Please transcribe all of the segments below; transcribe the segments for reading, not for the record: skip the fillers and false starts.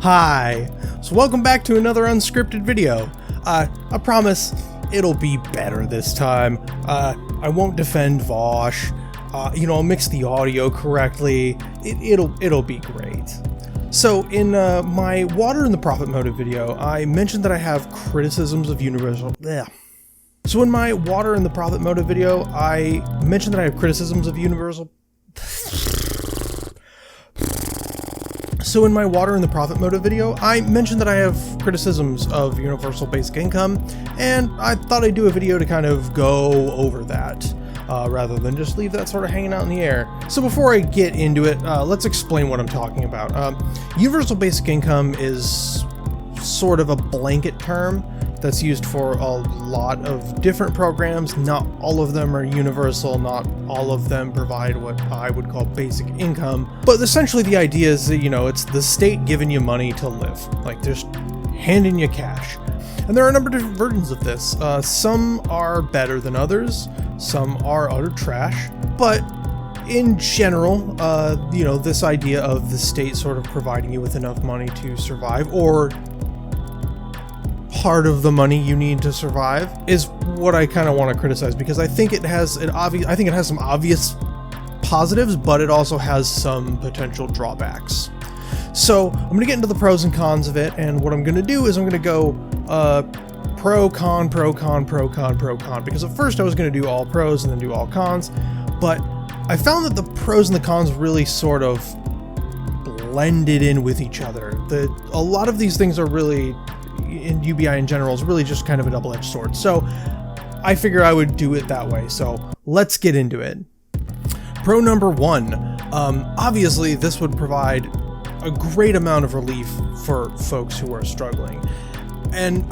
Hi, so welcome back to another unscripted video. I promise it'll be better this time. I won't defend Vosh. I'll mix the audio correctly. It'll be great. So in my Water and the Profit Motive video, I mentioned that I have criticisms of universal. Bleh. So in my Water and the Profit Motive video, I mentioned that I have criticisms of universal. So in my Water and the Profit Motive video, I mentioned that I have criticisms of universal basic income, and I thought I'd do a video to kind of go over that, rather than just leave that sort of hanging out in the air. So before I get into it, let's explain what I'm talking about. Universal basic income is sort of a blanket term that's used for a lot of different programs. Not all of them are universal, not all of them provide what I would call basic income, but essentially the idea is that, it's the state giving you money to live, like just handing you cash. And there are a number of different versions of this. Some are better than others, some are utter trash, but in general, this idea of the state sort of providing you with enough money to survive, or part of the money you need to survive, is what I kind of want to criticize, because I think it has some obvious positives, but it also has some potential drawbacks. So I'm going to get into the pros and cons of it, and what I'm going to do is I'm going to go pro, con, pro, con, pro, con, pro, con, because at first I was going to do all pros and then do all cons, but I found that the pros and the cons really sort of blended in with each other. A lot of these things are really, in UBI in general, is really just kind of a double-edged sword. So I figure I would do it that way. So let's get into it. Pro number one, obviously this would provide a great amount of relief for folks who are struggling. And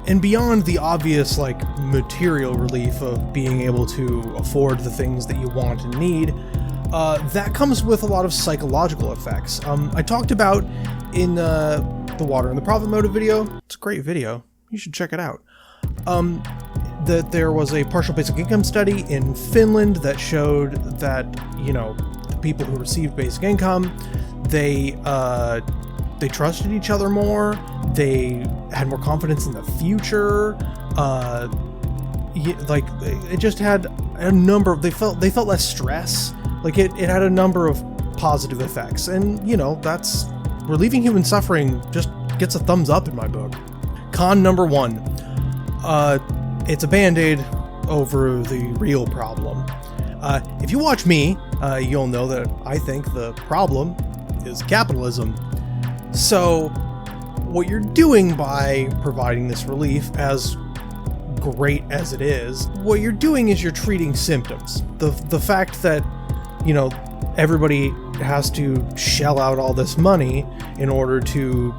and beyond the obvious material relief of being able to afford the things that you want and need, that comes with a lot of psychological effects. I talked about in the Water and the Profit Motive video. It's a great video. You should check it out. That there was a partial basic income study in Finland that showed that, the people who received basic income, they trusted each other more. They had more confidence in the future. It just had a number. They felt less stress. It had a number of positive effects, and that's relieving human suffering. Just gets a thumbs up in my book. Con number one, it's a band-aid over the real problem. If you watch me, you'll know that I think the problem is capitalism. So what you're doing by providing this relief, as great as it is, what you're doing is you're treating symptoms. The fact that, everybody has to shell out all this money in order to,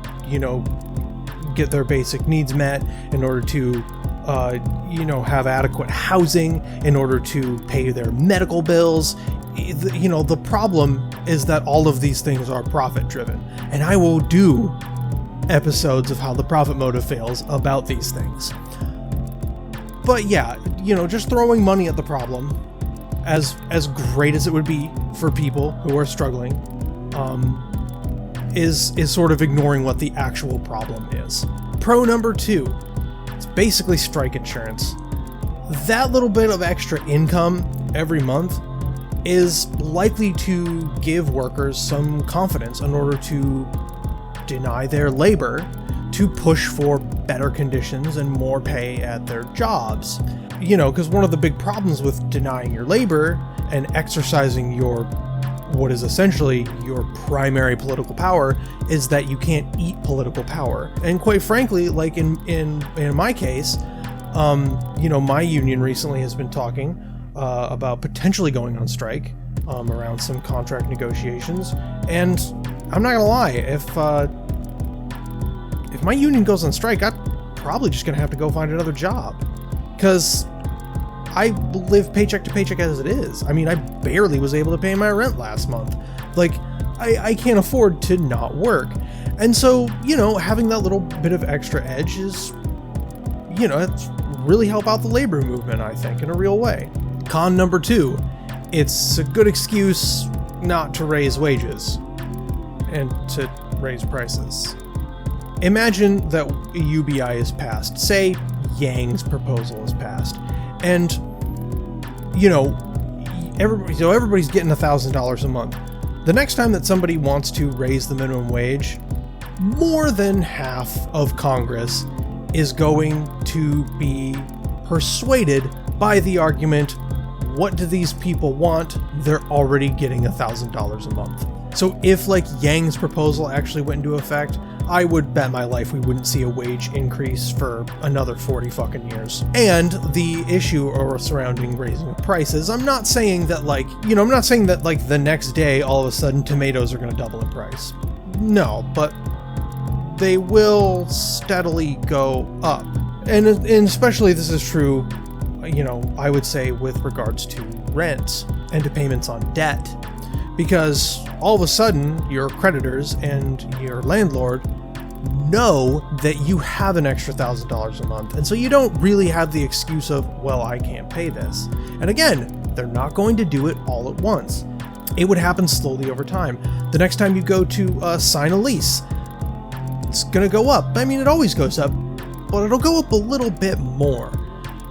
get their basic needs met, in order to, have adequate housing, in order to pay their medical bills. The problem is that all of these things are profit driven, and I will do episodes of how the profit motive fails about these things. But yeah, just throwing money at the problem, as great as it would be for people who are struggling, is sort of ignoring what the actual problem is. Pro number two, it's basically strike insurance. That little bit of extra income every month is likely to give workers some confidence in order to deny their labor, to push for better conditions and more pay at their jobs. Because one of the big problems with denying your labor and exercising what is essentially your primary political power is that you can't eat political power. And quite frankly, in my case, my union recently has been talking about potentially going on strike around some contract negotiations. And I'm not gonna lie, if my union goes on strike, I'm probably just gonna have to go find another job, because I live paycheck to paycheck as it is. I barely was able to pay my rent last month. I can't afford to not work. And so, having that little bit of extra edge is, it's really help out the labor movement, I think, in a real way. Con number two, it's a good excuse not to raise wages and to raise prices. Imagine that UBI is passed. Say Yang's proposal is passed. And, you know, everybody's getting $1,000 a month. The next time that somebody wants to raise the minimum wage, more than half of Congress is going to be persuaded by the argument, what do these people want? They're already getting $1,000 a month. So if like Yang's proposal actually went into effect, I would bet my life we wouldn't see a wage increase for another 40 fucking years. And the issue surrounding raising of prices, I'm not saying that like the next day all of a sudden tomatoes are going to double in price. No, but they will steadily go up. And especially this is true, I would say with regards to rent and to payments on debt. Because all of a sudden, your creditors and your landlord know that you have an extra $1,000 a month. And so you don't really have the excuse of, well, I can't pay this. And again, they're not going to do it all at once. It would happen slowly over time. The next time you go to sign a lease, it's going to go up. I mean, it always goes up, but it'll go up a little bit more.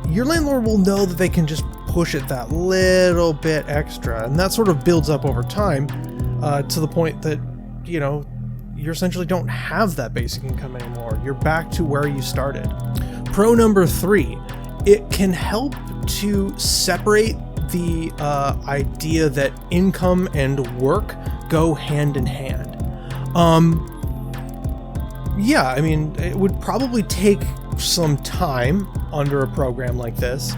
Your landlord will know that they can just push it that little bit extra, and that sort of builds up over time to the point that, you essentially don't have that basic income anymore. You're back to where you started. Pro number 3, it can help to separate the idea that income and work go hand in hand. Yeah, I mean, it would probably take some time under a program like this,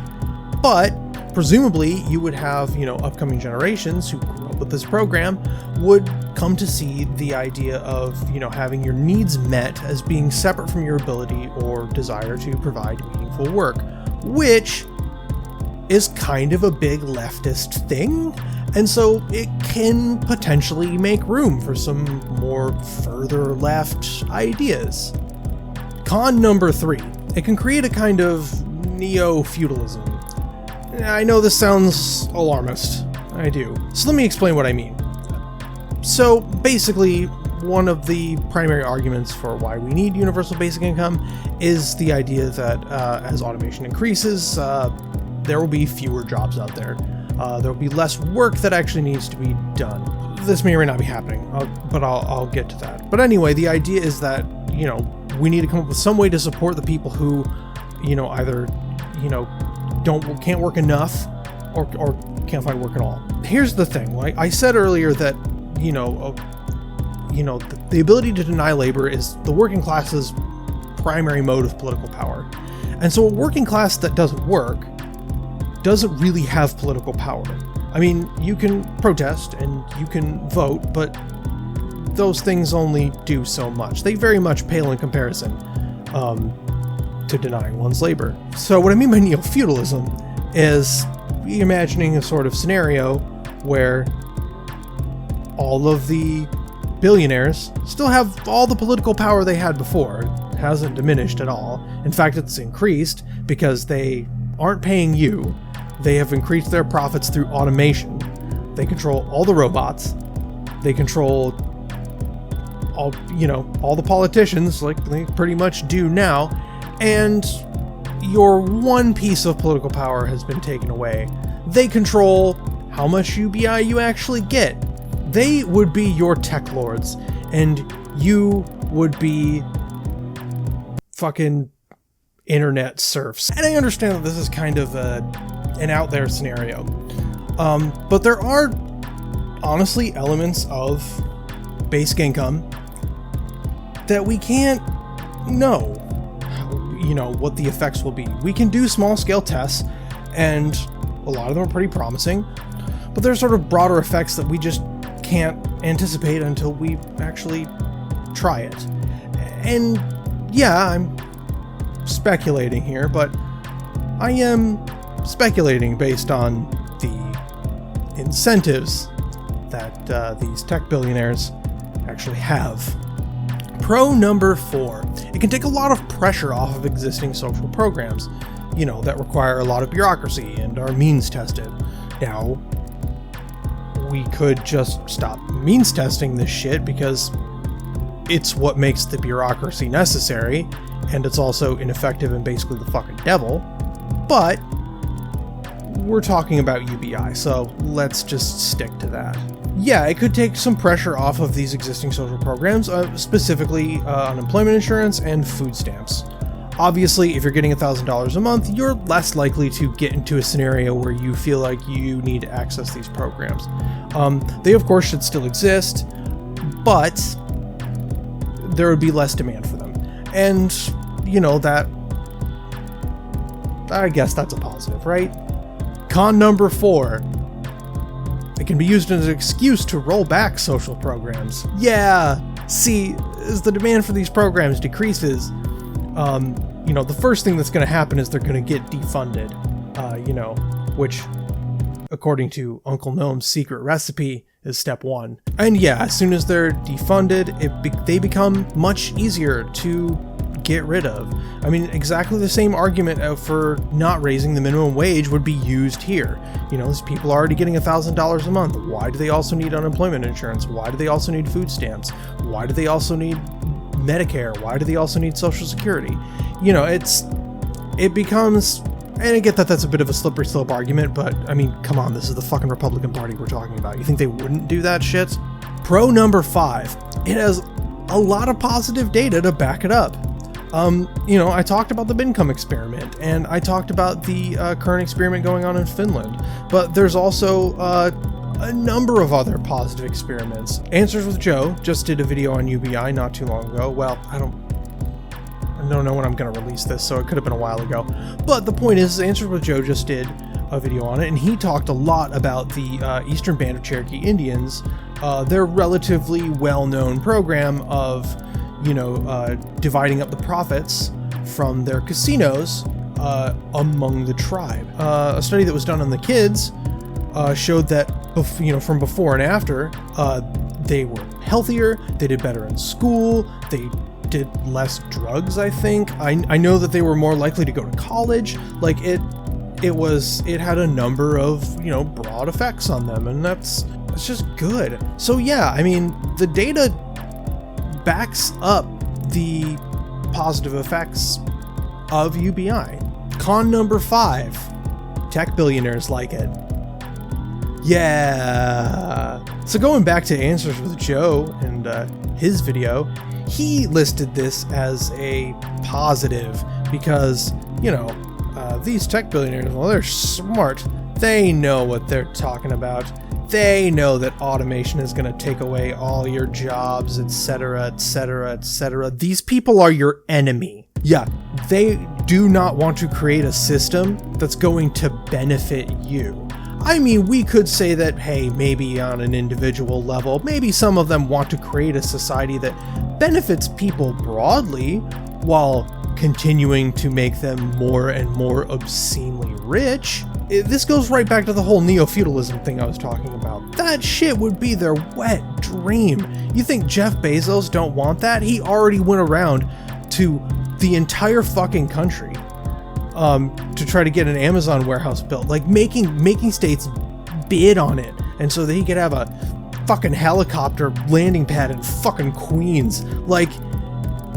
but presumably you would have, upcoming generations who grew up with this program would come to see the idea of, having your needs met as being separate from your ability or desire to provide meaningful work, which is kind of a big leftist thing. And so it can potentially make room for some more further left ideas. Con number 3, it can create a kind of neo-feudalism. I know this sounds alarmist. I do. So let me explain what I mean. So basically, one of the primary arguments for why we need universal basic income is the idea that as automation increases, there will be fewer jobs out there. There will be less work that actually needs to be done. This may or may not be happening, but I'll get to that. But anyway, the idea is that, we need to come up with some way to support the people who, either, can't work enough or can't find work at all. Here's the thing, like I said earlier that, the ability to deny labor is the working class's primary mode of political power. And so a working class that doesn't work doesn't really have political power. I mean, you can protest and you can vote, but those things only do so much. They very much pale in comparison to denying one's labor. So what I mean by neo-feudalism is imagining a sort of scenario where all of the billionaires still have all the political power they had before. It hasn't diminished at all. In fact, it's increased because they aren't paying you. They have increased their profits through automation. They control all the robots. They control all the politicians, like they pretty much do now. And your one piece of political power has been taken away. They control how much UBI you actually get. They would be your tech lords, and you would be fucking internet serfs. And I understand that this is kind of an out there scenario, but there are honestly elements of basic income that we can't know, what the effects will be. We can do small scale tests, and a lot of them are pretty promising, but there's sort of broader effects that we just can't anticipate until we actually try it. And yeah, I'm speculating here, but I am speculating based on the incentives that these tech billionaires actually have. Pro number 4, it can take a lot of pressure off of existing social programs, that require a lot of bureaucracy and are means tested. Now, we could just stop means testing this shit because it's what makes the bureaucracy necessary, and it's also ineffective and basically the fucking devil. But we're talking about UBI, so let's just stick to that. Yeah, it could take some pressure off of these existing social programs, specifically unemployment insurance and food stamps. Obviously, if you're getting $1,000 a month, you're less likely to get into a scenario where you feel like you need to access these programs. They, of course, should still exist, but there would be less demand for them. And, you know, that, I guess that's a positive, right? Con number 4. It can be used as an excuse to roll back social programs. Yeah, see, as the demand for these programs decreases, you know, the first thing that's going to happen is they're going to get defunded, you know, which, according to Uncle Gnome's secret recipe, is step 1. And yeah, as soon as they're defunded, they become much easier to get rid of. I mean, exactly the same argument for not raising the minimum wage would be used here. You know, these people are already getting $1,000 a month. Why do they also need unemployment insurance? Why do they also need food stamps? Why do they also need Medicare? Why do they also need Social Security? You know, it becomes, and I get that that's a bit of a slippery slope argument, but I mean, come on, this is the fucking Republican Party we're talking about. You think they wouldn't do that shit? Pro number 5, it has a lot of positive data to back it up. You know, I talked about the Bincome experiment, and I talked about the current experiment going on in Finland, but there's also a number of other positive experiments. Answers with Joe just did a video on UBI not too long ago. Well, I don't know when I'm going to release this, so it could have been a while ago. But the point is, Answers with Joe just did a video on it, and he talked a lot about the Eastern Band of Cherokee Indians, their relatively well-known program of, you know, dividing up the profits from their casinos among the tribe. A study that was done on the kids showed that, you know, from before and after, they were healthier, they did better in school, they did less drugs, I think. I know that they were more likely to go to college. Like, it had a number of, you know, broad effects on them, and that's just good. So yeah, I mean, the data backs up the positive effects of UBI. Con number 5, tech billionaires like it. Yeah. So going back to Answers with Joe and his video, he listed this as a positive because, you know, these tech billionaires, well, they're smart. They know what they're talking about. They know that automation is going to take away all your jobs, etc., etc., etc. These people are your enemy. Yeah, they do not want to create a system that's going to benefit you. I mean, we could say that, hey, maybe on an individual level, maybe some of them want to create a society that benefits people broadly while continuing to make them more and more obscenely rich. This goes right back to the whole neo-feudalism thing I was talking about. That shit would be their wet dream. You think Jeff Bezos don't want that? He already went around to the entire fucking country to try to get an Amazon warehouse built, like making states bid on it, and so that he could have a fucking helicopter landing pad in fucking Queens. Like,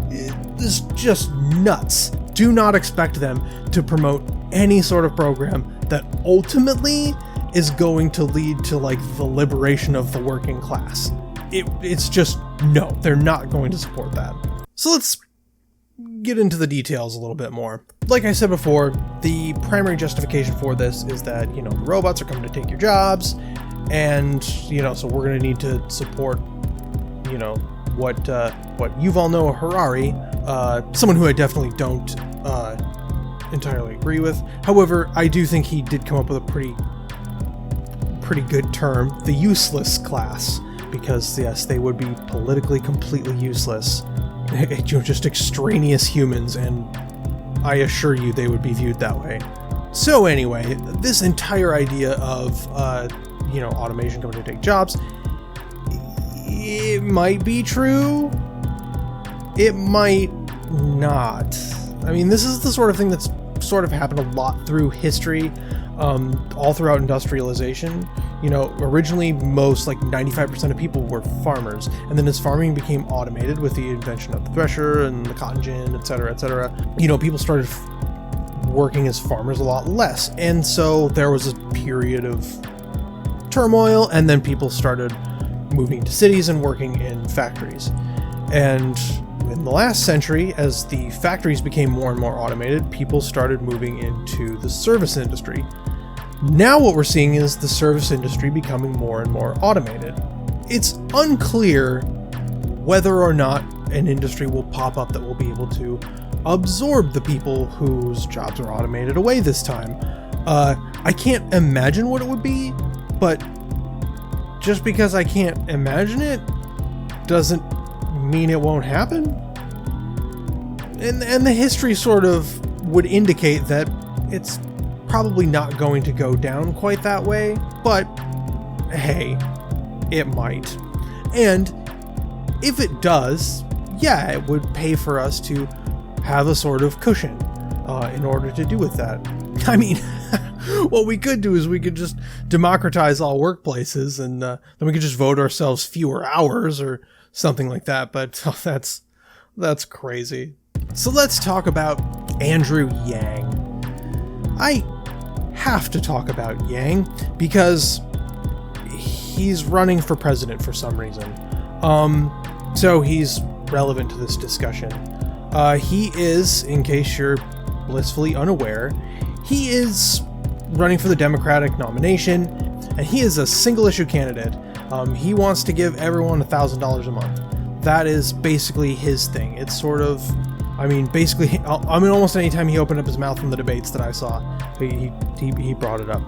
this is just nuts. Do not expect them to promote any sort of program that ultimately is going to lead to, like, the liberation of the working class. It's just, no, they're not going to support that. So let's get into the details a little bit more. Like I said before, the primary justification for this is that, you know, the robots are coming to take your jobs, and, you know, so we're going to need to support, you know, what Yuval Noah Harari, someone who I definitely don't entirely agree with. However, I do think he did come up with a pretty good term, the useless class, because yes, they would be politically completely useless, just extraneous humans, and I assure you they would be viewed that way. So anyway, this entire idea of you know, automation coming to take jobs, it might be true, it might not. I mean, this is the sort of thing that's sort of happened a lot through history, all throughout industrialization. Originally most, like 95% of people were farmers, and then as farming became automated with the invention of the thresher and the cotton gin, etc., people started working as farmers a lot less, and so there was a period of turmoil, and then people started moving to cities and working in factories. And in the last century, as the factories became more and more automated, people started moving into the service industry. Now what we're seeing is the service industry becoming more and more automated. It's unclear whether or not an industry will pop up that will be able to absorb the people whose jobs are automated away this time. I can't imagine what it would be, but just because I can't imagine it doesn't mean it won't happen. And the history sort of would indicate that it's probably not going to go down quite that way, but hey, it might. And if it does, yeah, it would pay for us to have a sort of cushion in order to do with that. I mean, what we could do is we could just democratize all workplaces, and then we could just vote ourselves fewer hours or something like that, but that's crazy. So let's talk about Andrew Yang. I have to talk about Yang because he's running for president for some reason. So he's relevant to this discussion. He is, in case you're blissfully unaware, he is running for the Democratic nomination, and he is a single issue candidate. He wants to give everyone $1,000 a month. That is basically his thing. It's sort of, basically, almost any time he opened up his mouth in the debates that I saw, he brought it up.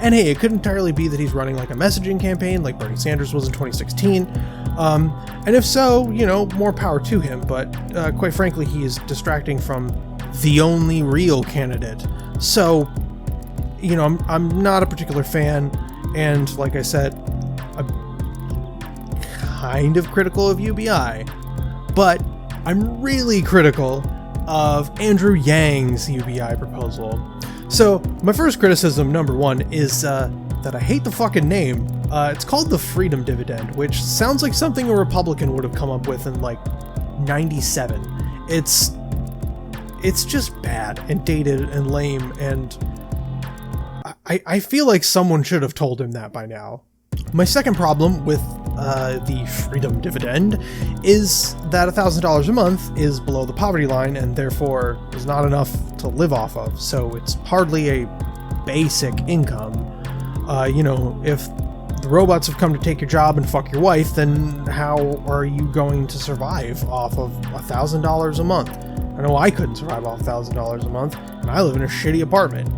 And hey, it could entirely be that he's running like a messaging campaign like Bernie Sanders was in 2016. And if so, more power to him. But quite frankly, he is distracting from the only real candidate. So, I'm not a particular fan. And like I said, I'm kind of critical of UBI. But I'm really critical of Andrew Yang's UBI proposal. So my first criticism, number one, is that I hate the fucking name. It's called the Freedom Dividend, which sounds like something a Republican would have come up with in like 97. It's just bad and dated and lame, and I feel like someone should have told him that by now. My second problem with the Freedom Dividend is that $1,000 a month is below the poverty line and therefore is not enough to live off of, so it's hardly a basic income. If the robots have come to take your job and fuck your wife, then how are you going to survive off of $1,000 a month? I know I couldn't survive off $1,000 a month, and I live in a shitty apartment.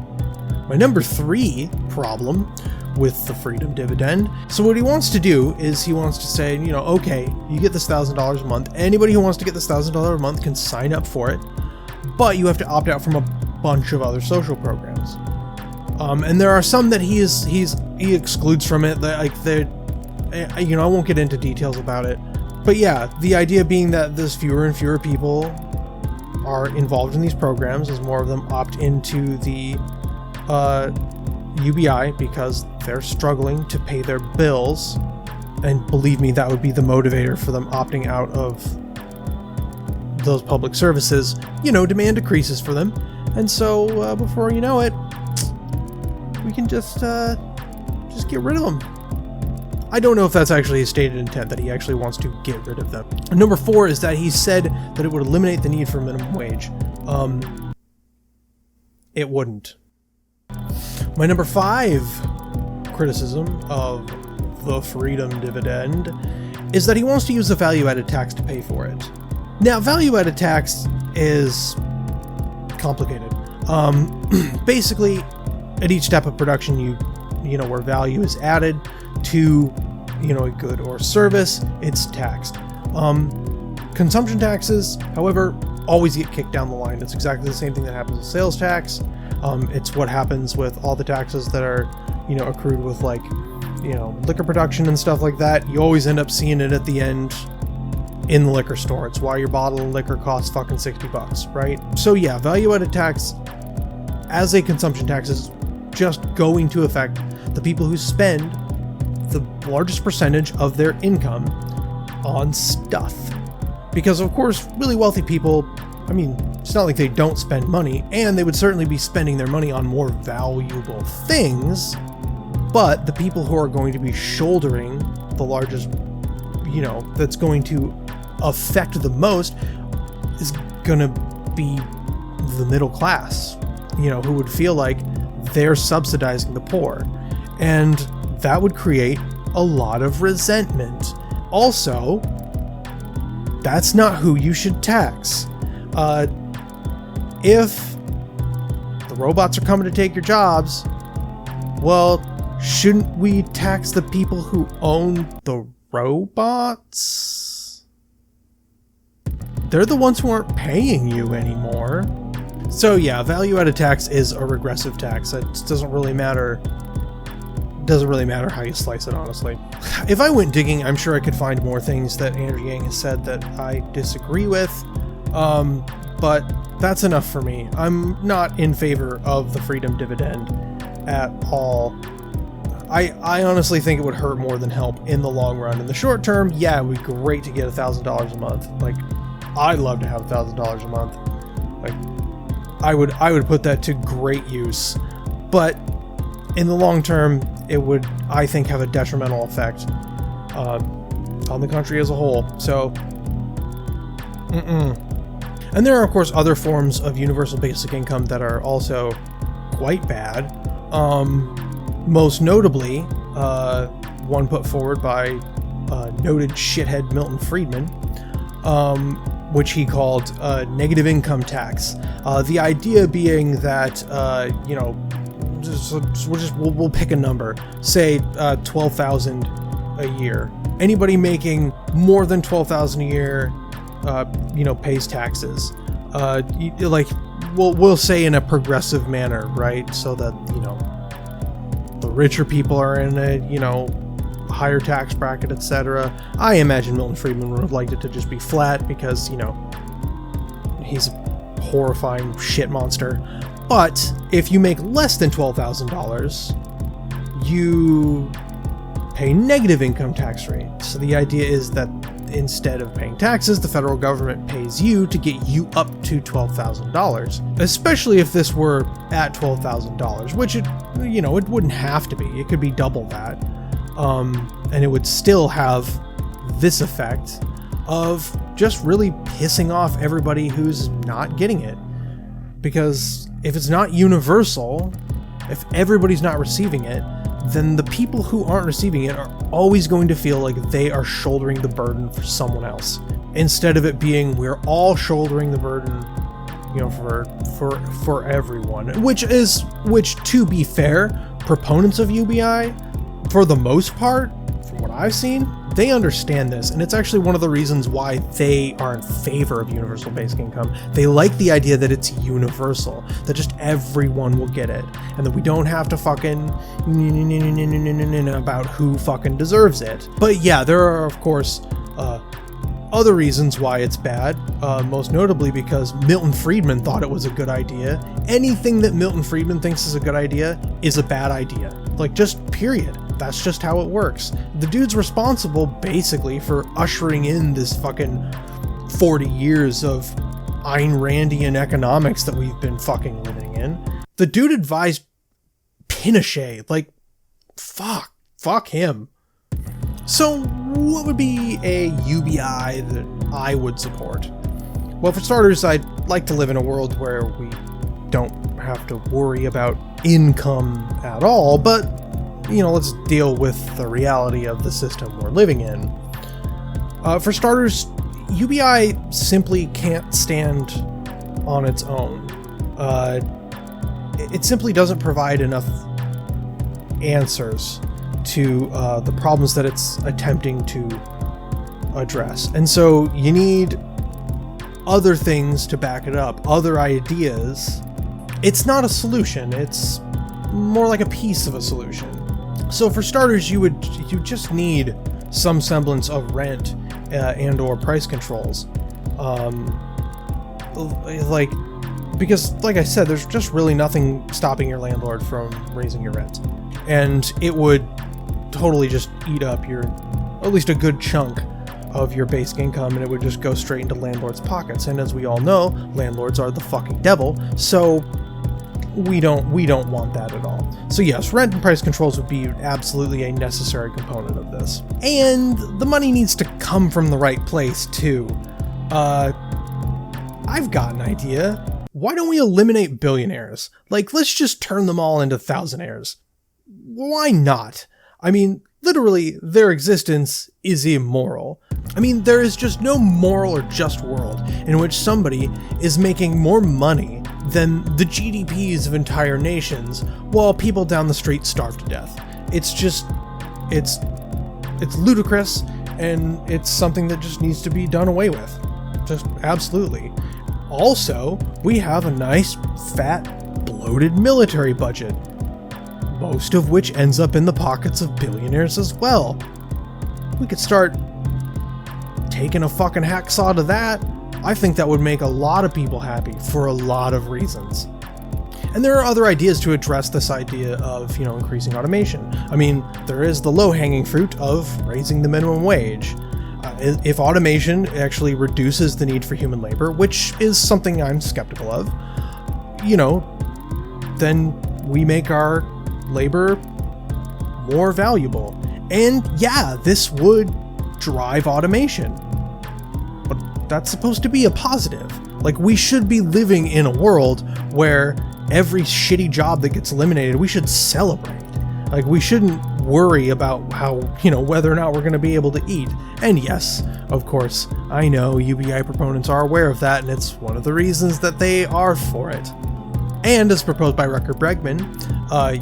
My number 3 problem with the Freedom Dividend. So what he wants to do is he wants to say, okay, you get this $1,000 a month. Anybody who wants to get this $1,000 a month can sign up for it, but you have to opt out from a bunch of other social programs. And there are some that he excludes from it. I won't get into details about it, but yeah, the idea being that there's fewer and fewer people are involved in these programs as more of them opt into the UBI because they're struggling to pay their bills, and believe me, that would be the motivator for them opting out of those public services. Demand decreases for them, and so before you know it, we can just get rid of them. I don't know if that's actually his stated intent, that he actually wants to get rid of them. Number 4 is that he said that it would eliminate the need for minimum wage. It wouldn't. My number 5 criticism of the Freedom Dividend is that he wants to use the value-added tax to pay for it. Now, value-added tax is complicated. Basically, at each step of production, where value is added to, a good or service, it's taxed. Consumption taxes, however, always get kicked down the line. It's exactly the same thing that happens with sales tax. It's what happens with all the taxes that are, accrued with liquor production and stuff like that. You always end up seeing it at the end in the liquor store. It's why your bottle of liquor costs fucking $60, right? So yeah, value-added tax as a consumption tax is just going to affect the people who spend the largest percentage of their income on stuff. Because of course, really wealthy people, I mean, it's not like they don't spend money, and they would certainly be spending their money on more valuable things, but the people who are going to be shouldering the largest, that's going to affect the most is going to be the middle class, who would feel like they're subsidizing the poor. And that would create a lot of resentment. Also, that's not who you should tax. If the robots are coming to take your jobs, well, shouldn't we tax the people who own the robots? They're the ones who aren't paying you anymore. So yeah, value-added tax is a regressive tax. It doesn't really matter how you slice it, honestly. If I went digging, I'm sure I could find more things that Andrew Yang has said that I disagree with. But that's enough for me. I'm not in favor of the freedom dividend at all. I honestly think it would hurt more than help in the long run. In the short term, yeah, it would be great to get $1,000 a month. Like, I'd love to have $1,000 a month. Like, I would put that to great use. But in the long term, it would, I think, have a detrimental effect on the country as a whole. So, And there are, of course, other forms of universal basic income that are also quite bad. Most notably, one put forward by noted shithead Milton Friedman, which he called negative income tax. The idea being that, we'll pick a number, say $12,000 a year. Anybody making more than $12,000 a year, pays taxes. We'll say in a progressive manner, right? So that, the richer people are in a, higher tax bracket, etc. I imagine Milton Friedman would have liked it to just be flat because, he's a horrifying shit monster. But if you make less than $12,000, you pay negative income tax rate. So the idea is that instead of paying taxes, the federal government pays you to get you up to $12,000. Especially if this were at $12,000, which it wouldn't have to be. It could be double that. And it would still have this effect of just really pissing off everybody who's not getting it. Because if it's not universal, if everybody's not receiving it, then the people who aren't receiving it are always going to feel like they are shouldering the burden for someone else. Instead of it being, we're all shouldering the burden, for everyone. Which, to be fair, proponents of UBI, for the most part, from what I've seen, they understand this, and it's actually one of the reasons why they are in favor of universal basic income. They like the idea that it's universal, that just everyone will get it, and that we don't have to fucking about who fucking deserves it. But yeah, there are, of course, other reasons why it's bad, most notably because Milton Friedman thought it was a good idea. Anything that Milton Friedman thinks is a good idea is a bad idea. Like, just period. That's just how it works. The dude's responsible, basically, for ushering in this fucking 40 years of Ayn Randian economics that we've been fucking living in. The dude advised Pinochet. Like, fuck him. So, what would be a UBI that I would support? Well, for starters, I'd like to live in a world where we don't have to worry about income at all, but, let's deal with the reality of the system we're living in. For starters, UBI simply can't stand on its own. It simply doesn't provide enough answers to the problems that it's attempting to address. And so you need other things to back it up, other ideas. It's not a solution, it's more like a piece of a solution. So for starters, you just need some semblance of rent and or price controls. Because like I said, there's just really nothing stopping your landlord from raising your rent. And it would totally just eat up at least a good chunk of your basic income, and it would just go straight into landlords' pockets. And as we all know, landlords are the fucking devil, so we don't want that at all. So yes, rent and price controls would be absolutely a necessary component of this. And the money needs to come from the right place too. I've got an idea. Why don't we eliminate billionaires? Like, let's just turn them all into thousandaires. Why not? I mean, literally, their existence is immoral. I mean, there is just no moral or just world in which somebody is making more money than the GDPs of entire nations while people down the street starve to death. It's just, it's ludicrous, and it's something that just needs to be done away with. Just absolutely. Also, we have a nice, fat, bloated military budget, most of which ends up in the pockets of billionaires as well. We could start taking a fucking hacksaw to that. I think that would make a lot of people happy for a lot of reasons. And there are other ideas to address this idea of, increasing automation. I mean, there is the low-hanging fruit of raising the minimum wage. If automation actually reduces the need for human labor, which is something I'm skeptical of, then we make our labor more valuable. And yeah, this would drive automation. But that's supposed to be a positive. Like, we should be living in a world where every shitty job that gets eliminated, we should celebrate. Like, we shouldn't worry about how, whether or not we're going to be able to eat. And yes, of course, I know UBI proponents are aware of that, and it's one of the reasons that they are for it. And as proposed by Rucker Bregman,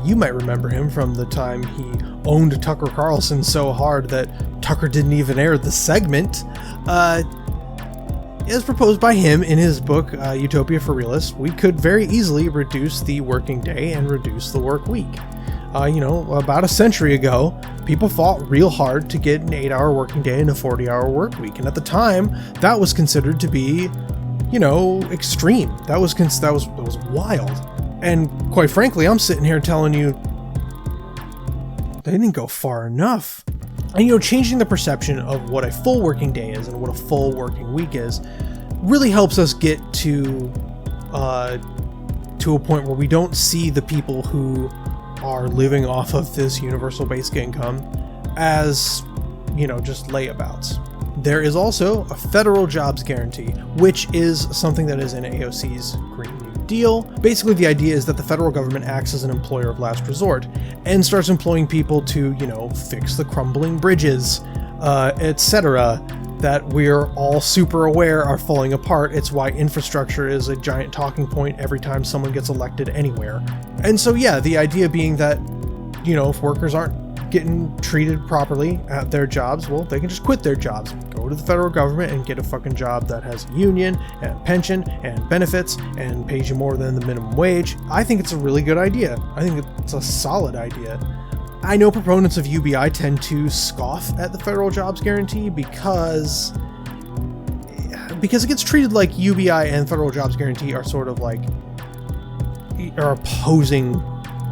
you might remember him from the time he owned Tucker Carlson so hard that Tucker didn't even air the segment. As proposed by him in his book, Utopia for Realists, we could very easily reduce the working day and reduce the work week. About a century ago, people fought real hard to get an 8-hour working day and a 40-hour work week. And at the time, that was considered to be, extreme. That was wild. And quite frankly, I'm sitting here telling you, they didn't go far enough. And changing the perception of what a full working day is and what a full working week is really helps us get to a point where we don't see the people who are living off of this universal basic income as, just layabouts. There is also a federal jobs guarantee, which is something that is in AOC's Green New Deal. Basically, the idea is that the federal government acts as an employer of last resort and starts employing people to, fix the crumbling bridges, etc., that we're all super aware are falling apart. It's why infrastructure is a giant talking point every time someone gets elected anywhere. And so, yeah, the idea being that, if workers aren't getting treated properly at their jobs, well, they can just quit their jobs, go to the federal government and get a fucking job that has a union and pension and benefits and pays you more than the minimum wage. I think it's a really good idea. I think it's a solid idea. I know proponents of UBI tend to scoff at the federal jobs guarantee because it gets treated like UBI and federal jobs guarantee are sort of like are opposing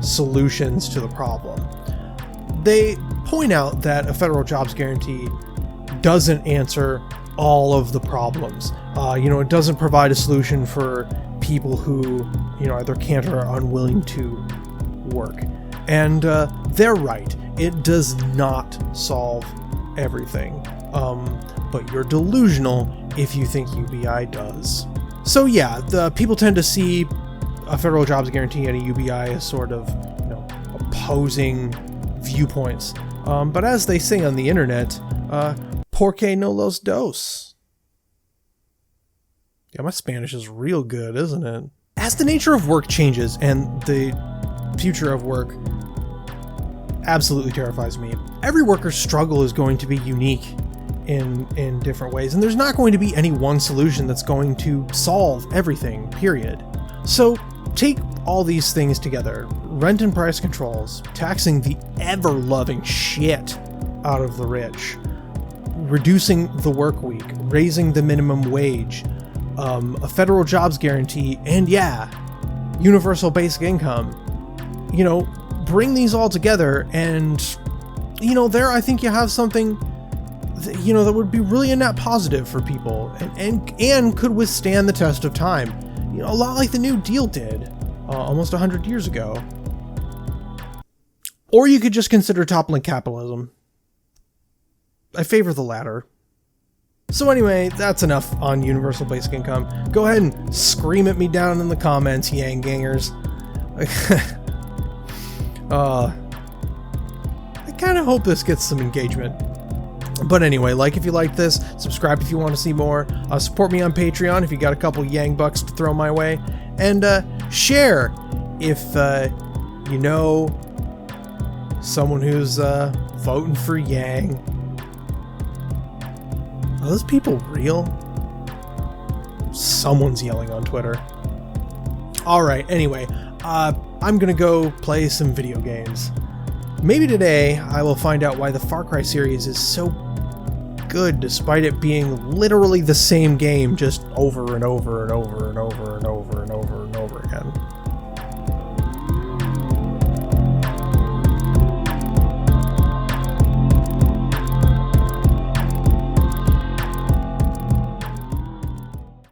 solutions to the problem. They point out that a federal jobs guarantee doesn't answer all of the problems. It doesn't provide a solution for people who, either can't or are unwilling to work. And they're right. It does not solve everything. But you're delusional if you think UBI does. So yeah, the people tend to see a federal jobs guarantee and a UBI as sort of, opposing viewpoints. But as they say on the internet, porque no los dos. Yeah, my Spanish is real good, isn't it? As the nature of work changes and the future of work absolutely terrifies me, every worker's struggle is going to be unique in different ways, and there's not going to be any one solution that's going to solve everything, period. So take all these things together: rent and price controls, taxing the ever-loving shit out of the rich, reducing the work week, raising the minimum wage, a federal jobs guarantee, and yeah, universal basic income. Bring these all together and there I think you have something, that would be really a net positive for people and could withstand the test of time. A lot like the New Deal did almost 100 years ago. Or you could just consider toppling capitalism. I favor the latter. So anyway, that's enough on universal basic income. Go ahead and scream at me down in the comments, Yang Gangers. I kind of hope this gets some engagement. But anyway, like if you like this, subscribe if you want to see more, support me on Patreon if you got a couple Yang bucks to throw my way, and share if you know someone who's voting for Yang. Are those people real? Someone's yelling on Twitter. Alright, anyway, I'm gonna go play some video games. Maybe today I will find out why the Far Cry series is so good despite it being literally the same game just over and over and over and over and over.